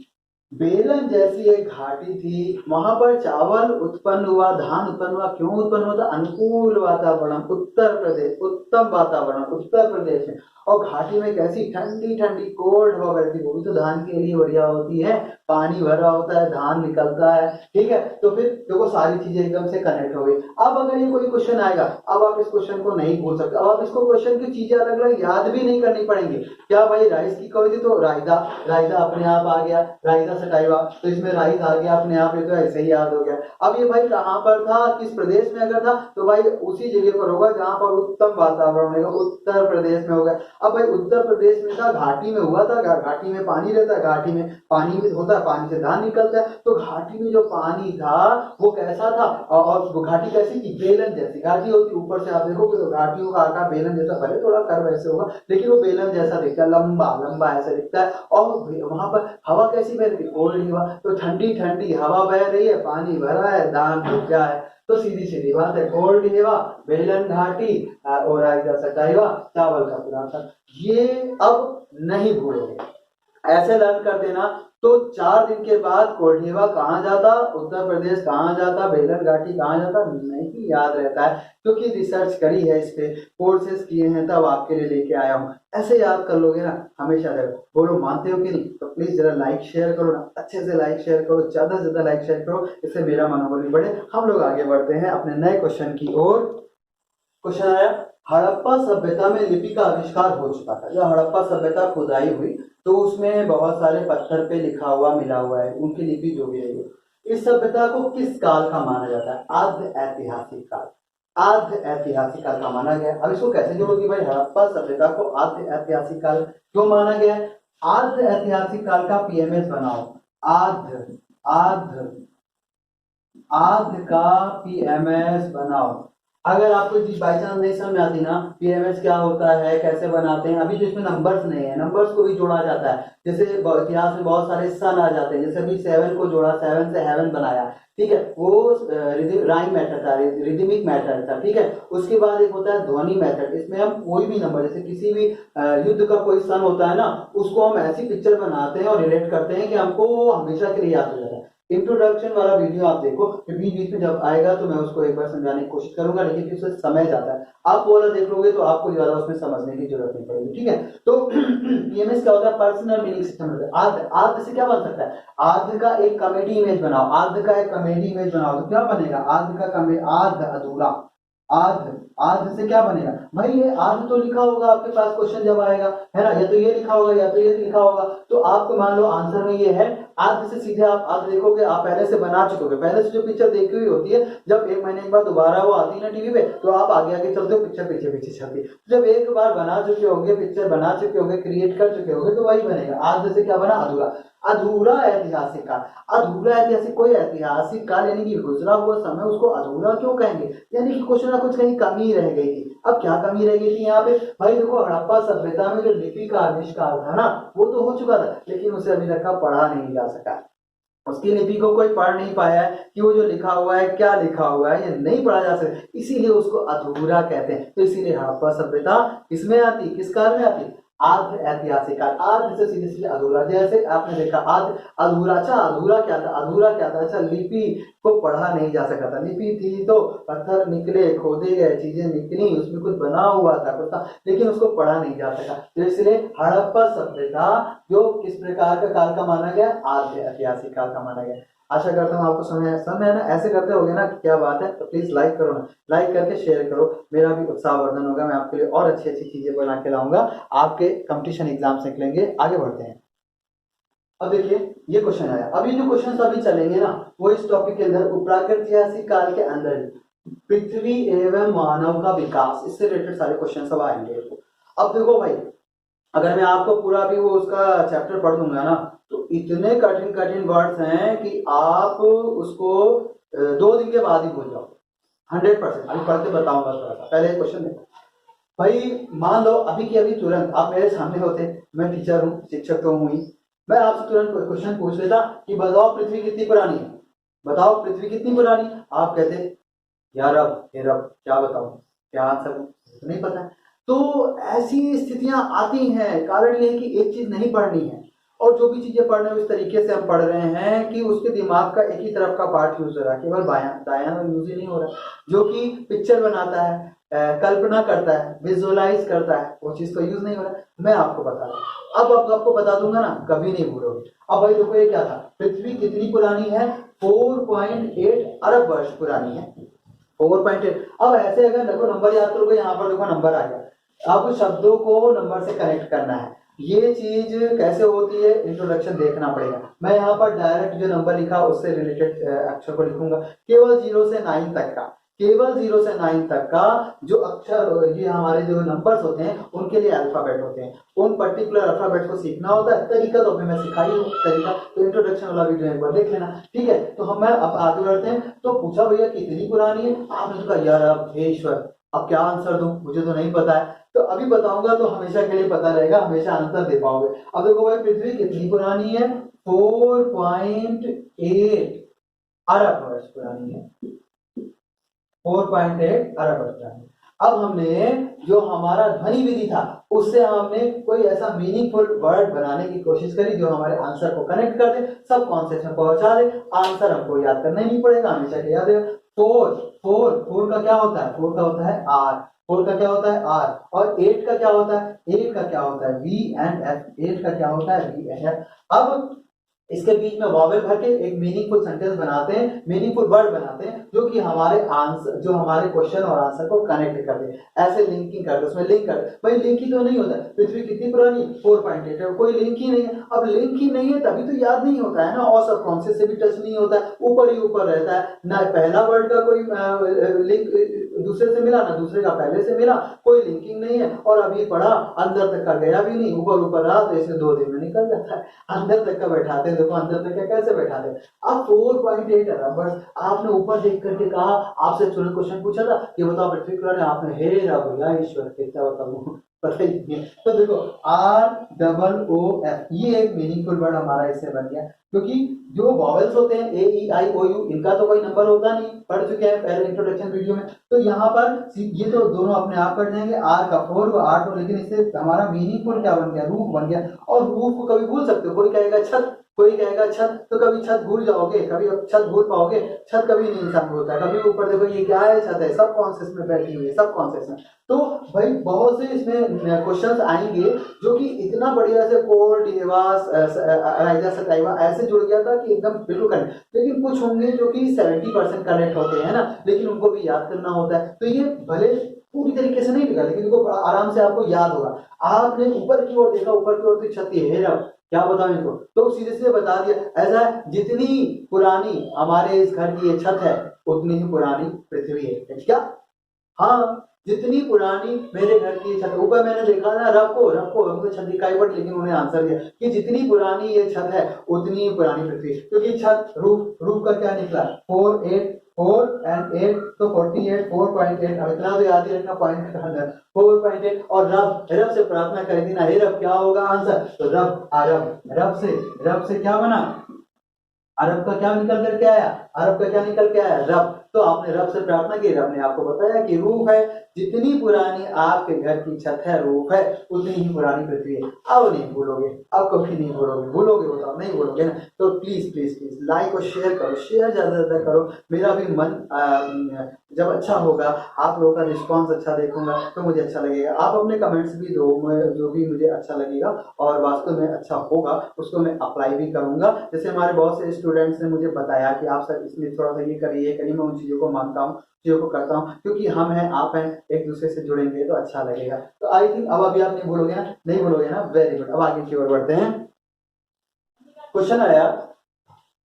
Speaker 1: बेलन जैसी एक घाटी थी, वहां पर चावल उत्पन्न हुआ, धान उत्पन्न हुआ। क्यों उत्पन्न हुआ था? अनुकूल वातावरण, उत्तर प्रदेश, उत्तम वातावरण उत्तर प्रदेश में। और घाटी में कैसी ठंडी ठंडी कोल्ड हवा बहती, वो भी तो धान के लिए बढ़िया होती है। पानी भरा होता है, धान निकलता है, ठीक है। तो फिर देखो सारी चीजें एकदम से कनेक्ट हो गई। अब अगर ये कोई क्वेश्चन आएगा, अब आप इस क्वेश्चन को नहीं भूल सकते। अब आप इसको क्वेश्चन की चीजें अलग अलग याद भी नहीं करनी पड़ेंगी। क्या भाई राइस की कवि थी तो रायदा, रायदा अपने आप आ गया, रायदा सटाइवा, तो इसमें राइस आ गया अपने आप, ये तो ऐसे ही याद हो गया। अब ये भाई कहाँ पर था, किस प्रदेश में अगर था, तो भाई उसी जगह पर होगा जहां पर उत्तम वातावरण होगा, उत्तर प्रदेश में होगा। अब भाई उत्तर प्रदेश में था, घाटी में हुआ था, घाटी में पानी रहता है, घाटी में पानी भी होता है, पानी से धान निकलता है। तो घाटी में जो पानी था वो कैसा था? और वो घाटी कैसी थी? बेलन जैसी घाटी होती। ऊपर से आप देखोगे तो घाटियों का आकार बेलन जैसा, भले थोड़ा कर्व ऐसे होगा, लेकिन वो बेलन जैसा दिखता है, लंबा लंबा ऐसा दिखता है। और वहां पर हवा कैसी बह रही है? कोल्ड हवा। तो ठंडी ठंडी हवा बह रही है, पानी भरा है, धान डूब गया है। तो सीधी सीधी बात है, कोल्ड हेवा, बेलन घाटी, और सटाइवा, चावल का पुराना। ये अब नहीं भूलोगे, ऐसे लर्न कर देना। तो 4 दिन के बाद कोल्ड हेवा कहाँ जाता, उत्तर प्रदेश कहाँ जाता, बेलन घाटी कहाँ जाता, नहीं याद रहता है, क्योंकि रिसर्च करी है, इस पे कोर्सेज किए हैं, तब आपके लिए लेके आया हूँ। ऐसे याद कर लोगे ना हमेशा रहेगा। बोलो मानते हो कि नहीं? तो प्लीज जरा लाइक शेयर करो ना, अच्छे से लाइक शेयर करो, ज्यादा से ज्यादा लाइक शेयर करो, इससे मेरा मनोबल भी बढ़े। हम लोग आगे बढ़ते हैं अपने नए क्वेश्चन की ओर। क्वेश्चन आया, हड़प्पा सभ्यता में लिपि का आविष्कार हो चुका था। जब हड़प्पा सभ्यता खुदाई हुई तो उसमें बहुत सारे पत्थर पे लिखा हुआ मिला हुआ है, उनकी लिपि जो भी है। इस सभ्यता को किस काल का माना जाता है? आद्य ऐतिहासिक काल, आद्य ऐतिहासिक काल का माना गया। अब इसको कैसे जोड़ोगे भाई? हड़प्पा सभ्यता को आद्य ऐतिहासिक काल क्यों माना गया है? आद्य ऐतिहासिक काल का पीएमएस बनाओ, आद्य, आद्य, आद्य का पीएमएस बनाओ। अगर आपको चीज बाई चांस नहीं समझ आती ना, पीएमएस क्या होता है, कैसे बनाते हैं, अभी तो इसमें नंबर्स नहीं है, नंबर्स को भी जोड़ा जाता है। जैसे इतिहास में बहुत सारे सन आ जाते हैं, जैसे अभी 7 को जोड़ा, 7 से हेवन बनाया, ठीक है, वो राइम मैथड था, रिदमिक मैथड था, ठीक है। उसके बाद एक होता है ध्वनि मैथड। इसमें हम कोई भी नंबर, जैसे किसी भी युद्ध का कोई सन होता है ना, उसको हम ऐसी पिक्चर बनाते हैं और रिलेट करते हैं कि हमको हमेशा के लिए याद हो जाता है। इंट्रोडक्शन वाला वीडियो आप देखो, बीच बीच में जब आएगा तो मैं उसको एक बार समझाने की कोशिश करूंगा, लेकिन उससे समय जाता है। आप वो वाला देख लोगे तो आपको ज्यादा उसमें समझने की जरूरत नहीं पड़ेगी, ठीक है। तो पीएमएस क्या होता है, पर्सनल मीनिंग सिस्टम होता है। आर्ध, आर्ध से क्या बन सकता है, आर्ध का एक कॉमेडी इमेज बनाओ, आर्ध का एक कॉमेडी इमेज बनाओ तो क्या बनेगा, आर्ध का आर्ध अधूरा, आर्ध, आर्ध से क्या बनेगा भाई, ये आर्ध तो लिखा होगा आपके पास क्वेश्चन जब आएगा, है ना, या तो ये लिखा होगा या तो ये लिखा होगा। तो आपको मान लो आंसर में ये है, आर्ध से सीधे आप आर्ध देखोगे, आप पहले से बना चुके हो, पहले से जो पिक्चर देखी हुई होती है, जब एक महीने के बाद दोबारा वो आती है ना टीवी पे, तो आप आगे आगे चलते हो, पिक्चर पीछे पीछे चलती है। जब एक बार बना चुके होगे, पिक्चर बना चुके होगे, क्रिएट कर चुके होगे, तो वही बनेगा। आर्ध से क्या बना, अधूरा। अधूरा ऐतिहासिक काल, अधूरा ऐतिहासिक, कोई ऐतिहासिक काल यानी कि गुजरा हुआ समय, उसको अधूरा क्यों कहेंगे, यानी कि कुछ ना कुछ कहीं कमी रह गई थी। अब क्या कमी रह गई थी यहाँ पे भाई, देखो हड़प्पा सभ्यता में जो लिपि का आविष्कार था ना, वो तो हो चुका था, लेकिन उसे अभी तक का पढ़ा नहीं जा सका। उसकी लिपि को कोई पढ़ नहीं पाया है कि वो जो लिखा हुआ है क्या लिखा हुआ है, ये नहीं पढ़ा जा सकता, इसीलिए उसको अधूरा कहते हैं। तो इसीलिए हड़प्पा सभ्यता किसमें आती, किस काल में आती, आर्ध ऐतिहासिक काल। आर्ध से सीधे सीधे अधूरा, जैसे आपने देखा आर्ध अधूरा, अच्छा अधूरा क्या था, अधूरा क्या था, अच्छा लिपि को पढ़ा नहीं जा सका था। लिपि थी तो पत्थर निकले, खोदे गए, चीजें निकली, उसमें कुछ बना हुआ था कुछ था, लेकिन उसको पढ़ा नहीं जा सका। तो इसलिए हड़प्पा सभ्यता जो किस प्रकार का काल का माना गया, आर्ध ऐतिहासिक काल का माना गया। आशा करता हूँ आपको समझ है ना, ऐसे करते होगे ना, क्या बात है। तो प्लीज लाइक करो ना, लाइक करके शेयर करो, मेरा भी उत्साहवर्धन होगा, मैं आपके लिए और अच्छी अच्छी चीजें बना के लाऊंगा, आपके कंपटीशन एग्जाम से निकलेंगे। आगे बढ़ते हैं। अब देखिए ये क्वेश्चन आया, अभी जो क्वेश्चन अभी चलेंगे ना, वो इस टॉपिक के अंदर प्रागैतिहासिक काल के अंदर पृथ्वी एवं मानव का विकास, इससे रिलेटेड सारे क्वेश्चन सब आएंगे। अब देखो भाई, अगर मैं आपको पूरा भी वो उसका चैप्टर पढ़ दूंगा ना, तो इतने कठिन कठिन वर्ड्स हैं कि आप उसको 2 दिन के बाद ही भूल जाओ 100%। अभी पढ़ के बताऊंगा थोड़ा सा, पहले क्वेश्चन देखो भाई। मान लो अभी की अभी तुरंत आप मेरे सामने होते, मैं टीचर हूँ, शिक्षक तो हूँ ही, मैं आपसे तुरंत क्वेश्चन पूछ लेता कि बताओ पृथ्वी कितनी पुरानी है, बताओ पृथ्वी कितनी पुरानी। आप कहते यार अब फिर अब क्या बताऊं, क्या आंसर तो नहीं पता है। तो ऐसी स्थितियां आती हैं, कारण ये है कि एक चीज नहीं पढ़नी है, और जो भी चीजें पढ़ रहे हैं उस तरीके से हम पढ़ रहे हैं कि उसके दिमाग का एक ही तरफ का पार्ट यूज हो रहा है, केवल बायां दायां यूज ही नहीं हो रहा, जो कि पिक्चर बनाता है, कल्पना करता है, विजुअलाइज करता है, वो चीज तो यूज नहीं हो रहा है। मैं आपको बता दूं, अब आपको बता दूंगा ना, कभी नहीं भूलोगे। अब भाई देखो ये क्या था, पृथ्वी कितनी पुरानी है, 4.8 अरब वर्ष पुरानी है, 4.8। अब ऐसे अगर देखो नंबर याद करोगे, यहाँ पर देखो नंबर आ गया, अब शब्दों को नंबर से कनेक्ट करना है। ये चीज कैसे होती है, इंट्रोडक्शन देखना पड़ेगा। मैं यहाँ पर डायरेक्ट जो नंबर लिखा उससे रिलेटेड अक्षर को लिखूंगा, केवल 0 से 9 तक का, केवल 0 से 9 तक का जो अक्षर, ये हमारे जो नंबर्स होते हैं उनके लिए अल्फाबेट होते हैं, उन पर्टिकुलर अल्फाबेट को सीखना होता है। तरीका तो अभी मैं सिखाई हूँ, तरीका तो इंट्रोडक्शन वाला वीडियो एक बार देख लेना, ठीक है। तो हम अब आगे बढ़ते हैं। तो पूछा भैया कितनी पुरानी है, आपने कहा यार अब हे ईश्वर अब क्या आंसर दूं, मुझे तो नहीं पता है। तो अभी बताऊंगा तो हमेशा के लिए पता रहेगा, हमेशा आंसर दे पाओगे। अब देखो भाई पृथ्वी कितनी पुरानी है, 4.8 अरब वर्ष पुरानी है, 4.8 अरब वर्ष पुरानी। अब हमने जो हमारा ध्वनि विधि था उससे हमने कोई ऐसा मीनिंगफुल वर्ड बनाने की कोशिश करी जो हमारे आंसर को कनेक्ट कर दे, सब कॉन्सेप्ट में पहुंचा दे। आंसर हमको याद करना ही नहीं पड़ेगा, हमेशा के याद है। फोर का क्या होता है, फोर का होता है आर, फोर का क्या होता है आर, और 8 का क्या होता है, 8 का क्या होता है वी एंड एफ, 8 का क्या होता है वी एंड एफ। अब इसके बीच में वॉवेल भर के एक मीनिंगफुल सेंटेंस बनाते हैं, मीनिंगफुल वर्ड बनाते हैं जो कि हमारे आंसर, जो हमारे क्वेश्चन और आंसर को कनेक्ट कर दे, ऐसे लिंकिंग कर दे, उसमें लिंक कर दे। भाई लिंक ही तो नहीं होता, पृथ्वी कितनी पुरानी 4.8 है, कोई लिंक ही नहीं है। अब लिंक ही नहीं है तभी तो याद नहीं होता है ना, और सबकॉन्शियस से भी टच नहीं होता है, ऊपर ही ऊपर रहता है ना। पहला वर्ड का कोई लिंक दूसरे से मिला, ना दूसरे का पहले से मिला, कोई लिंकिंग नहीं है। और अभी पढ़ा अंदर तक का गया भी नहीं, ऊपर ऊपर रहा, तो इसे 2 दिन में निकल जाता है। अंदर तक का बैठाते, देखो अंदर तक का कैसे बैठाते। अब 4.8 अरब वर्ष, आपने ऊपर देख करके कहा, आपसे तुरंत क्वेश्चन पूछा था कि बताओ पृथ्वी पुरानी, आपने हे रब या ईश्वर क्या बताऊं, पता ही नहीं है। तो देखो ROOF, ये एक मीनिंगफुल वर्ड हमारा इससे बन गया। क्योंकि जो वॉवेल्स होते हैं ए ई आई ओ यू, इनका तो कोई नंबर होता नहीं, पढ़ चुके हैं पहले इंट्रोडक्शन वीडियो में। तो यहाँ पर ये तो दोनों अपने आप कट जाएंगे, आर का 4 व 8, लेकिन इससे हमारा मीनिंगफुल क्या बन गया, रूफ बन गया। और रूफ को कभी भूल सकते हो, कोई कहेगा छत, कोई कहेगा छत, तो कभी छत भूल जाओगे, कभी छत भूल पाओगे? छत कभी नहीं इंसान भूलता है। कभी ऊपर देखो ये क्या है, छत है, सब कॉन्शियस में बैठी हुई है, सब कॉन्शियस में। तो भाई बहुत से इसमें क्वेश्चंस आएंगे जो कि इतना बढ़िया से कोल डिवास राइजा सटाइवा ऐसे जुड़ गया था कि एकदम बिल्कुल करेक्ट। लेकिन कुछ होंगे जो कि 70% करेक्ट होते हैं ना, लेकिन उनको भी याद करना होता है। तो ये भले पूरी तरीके से नहीं लिखा, लेकिन इनको आराम से आपको याद होगा। आपने ऊपर की ओर देखा, ऊपर की ओर तो छत है ना, क्या बताऊं इनको, तो सीधे सीधे बता दिया। ऐसा जितनी पुरानी हमारे इस घर की ये छत है, उतनी ही पुरानी पृथ्वी है। क्या? हाँ, जितनी पुरानी मेरे घर की छत। ऊपर मैंने देखा ना रब को उनको छत दिखाई पड़ी, लेकिन उन्होंने आंसर दिया कि जितनी पुरानी ये छत है उतनी ही पुरानी पृथ्वी। क्योंकि छत रूफ का क्या निकला, 4 एंड 8, तो 48, 4.8। अब इतना तो याद ही रखना, पॉइंट का अंदर 4.8। और रब से प्रार्थना करेगी ना, हे रब क्या होगा आंसर, तो रब अरब, रब से क्या बना, अरब का क्या निकल करके आया, अरब का क्या निकल के आया, रब। तो आपने रब से प्रार्थना की, रब ने आपको बताया कि रूफ है, जितनी पुरानी आपके घर की छत है, रूफ है, उतनी ही पुरानी पृथ्वी है। अब नहीं भूलोगे, अब कभी नहीं भूलोगे, भूलोगे बताओ, नहीं भूलोगे ना। तो प्लीज प्लीज प्लीज लाइक और शेयर करो, शेयर ज्यादा से ज्यादा करो। मेरा भी मन जब अच्छा होगा, आप लोगों का रिस्पॉन्स अच्छा देखूंगा तो मुझे अच्छा लगेगा। आप अपने कमेंट्स भी दो, जो भी मुझे अच्छा लगेगा और वास्तव में अच्छा होगा उसको मैं अप्लाई भी करूंगा। जैसे हमारे बहुत से स्टूडेंट्स ने मुझे बताया कि आप सर इसमें थोड़ा सा ये करिए, मैं उन चीज़ों को मानता हूँ, चीज़ों को करता हूँ, क्योंकि हम हैं आप हैं, एक दूसरे से जुड़ेंगे तो अच्छा लगेगा। तो आई थिंक अब अभी आप नहीं भूलोगे ना, नहीं भूलोगे ना, वेरी गुड। अब आगे की ओर बढ़ते हैं। क्वेश्चन आया,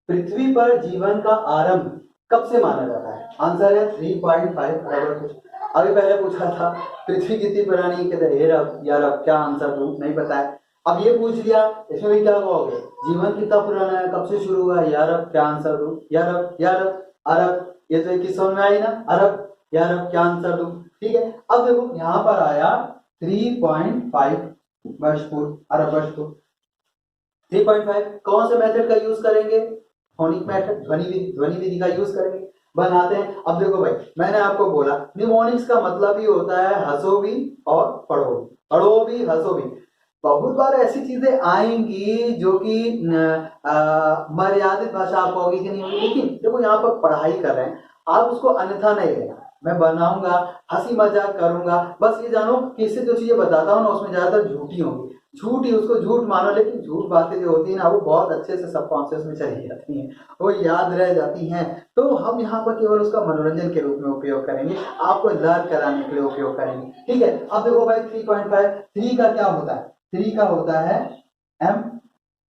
Speaker 1: पृथ्वी पर जीवन का आरंभ कब से माना जाता है? आंसर है 3.5 बराबर कुछ। अभी पहले पूछा था पृथ्वी कितनी पुरानी, कहते हे रब यार अब क्या आंसर दूं, नहीं पता है। अब ये पूछ लिया, इसमें भी क्या कहोगे, जीवन कितना पुराना है, कब से शुरू हुआ, यार अब क्या आंसर दूं, यार अरब, ये तो एक ही समझ में आई ना, अरब, यार अब क्या आंसर दूं। ठीक है, अब देखो यहां पर आया 3.5 वर्ष पूर्व, अरब वर्ष पूर्व। 3.5 कौन से मेथड का यूज करेंगे, फोनिक मेथड, ध्वनि विधि का यूज करेंगे, बनाते हैं। अब देखो भाई, मैंने आपको बोला निमोनिक्स का मतलब ही होता है हंसो भी और पढ़ो भी, पढ़ो भी हंसो भी। बहुत बार ऐसी चीजें आएंगी जो कि मर्यादित भाषा आपको होगी कि नहीं होगी, लेकिन देखो यहाँ पर पढ़ाई कर रहे हैं, आप उसको अन्यथा नहीं लेना। मैं बनाऊंगा, हंसी मजाक करूंगा, बस ये जानो कि इससे जो चीजें बताता हूँ ना उसमें ज्यादातर झूठी होंगी, झूठ ही उसको झूठ मानो। लेकिन झूठ बातें जो होती है ना वो बहुत अच्छे से सबकॉन्शियस में चली जाती हैं, वो याद रह जाती हैं। तो हम यहाँ पर केवल उसका मनोरंजन के रूप में उपयोग करेंगे, आपको लर्न कराने के लिए उपयोग करेंगे। ठीक है, अब देखो भाई 3.5, 3 का क्या होता है, 3 का होता है m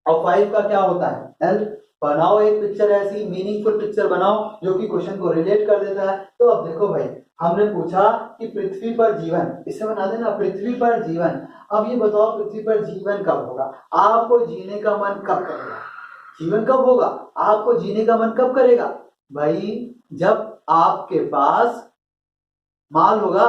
Speaker 1: और 5 का क्या होता है l। बनाओ एक पिक्चर, ऐसी मीनिंगफुल पिक्चर बनाओ जो कि क्वेश्चन को रिलेट कर देता है। तो अब देखो भाई, हमने पूछा कि पृथ्वी पर जीवन, इसे बना देना पृथ्वी पर जीवन। अब ये बताओ पृथ्वी पर जीवन कब होगा, आपको जीने का मन कब करेगा, जीवन कब होगा, आपको जीने का मन कब करेगा भाई, जब आपके पास माल होगा।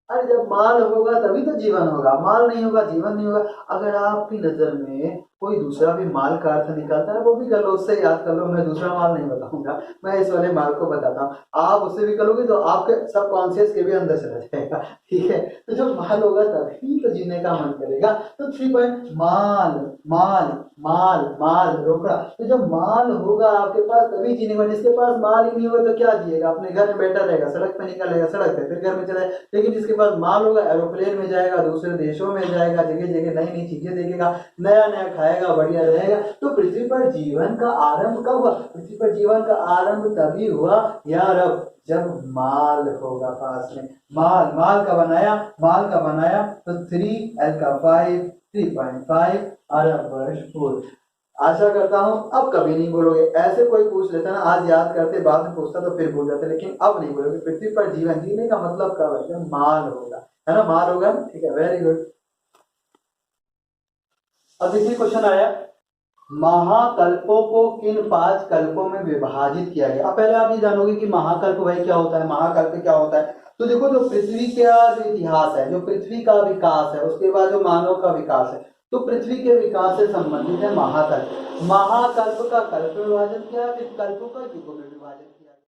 Speaker 1: अरे जब माल होगा तभी तो जीवन होगा, माल नहीं होगा जीवन नहीं होगा। अगर आपकी नजर में कोई दूसरा भी माल का अर्थ निकलता है वो भी कर लो, उससे याद कर लो। मैं दूसरा माल नहीं बताऊंगा, मैं इस वाले माल को बताता हूँ। आप उससे भी करोगे तो आपके सबकॉन्शियस के भी अंदर चला जाएगा। ठीक है, तो जब माल होगा तभी तो जीने का मन करेगा। तो 3 पॉइंट, माल माल माल माल रोकड़ा। तो जब माल होगा आपके पास तभी जीने का, जिसके पास माल ही नहीं होगा तो क्या जिएगा, अपने घर में बैठा रहेगा, सड़क पे निकलेगा, सड़क पे फिर घर में चला। लेकिन जिसके पास माल होगा एरोप्लेन में जाएगा, दूसरे देशों में जाएगा, जगह जगह नई नई चीजें देखेगा, नया नया खाएगा, बढ़िया रहेगा। तो पृथ्वी पर जीवन का आरंभ कब हुआ, पृथ्वी पर जीवन का आरंभ तभी हुआ यार अब जब माल होगा पास में। माल का बनाया, माल का बनाया तो 3 l का 5, 3.5 अरब वर्ष पूर्व। आशा करता हूं अब कभी नहीं बोलोगे। ऐसे कोई पूछ लेता ना, आज याद करते बाद में पूछता तो फिर भूल जाते, लेकिन अब नहीं बोलोगे। पृथ्वी पर जीवन, जीने का मतलब कब है, जब माल होगा, है ना, माल होगा। ठीक है, वेरी गुड। अब देखिए क्वेश्चन आया, महाकल्पों को किन 5 कल्पों में विभाजित किया गया। अब पहले आप ये जानोगे कि महाकल्प भाई क्या होता है, महाकल्प क्या होता है। तो देखो जो पृथ्वी का जो इतिहास है, जो पृथ्वी का विकास है, उसके बाद जो मानव का विकास है, तो पृथ्वी के विकास से संबंधित है महाकल्प। महाकल्प का कल्प में विभाजन किया, फिर कल्पों का युगों में विभाजन किया।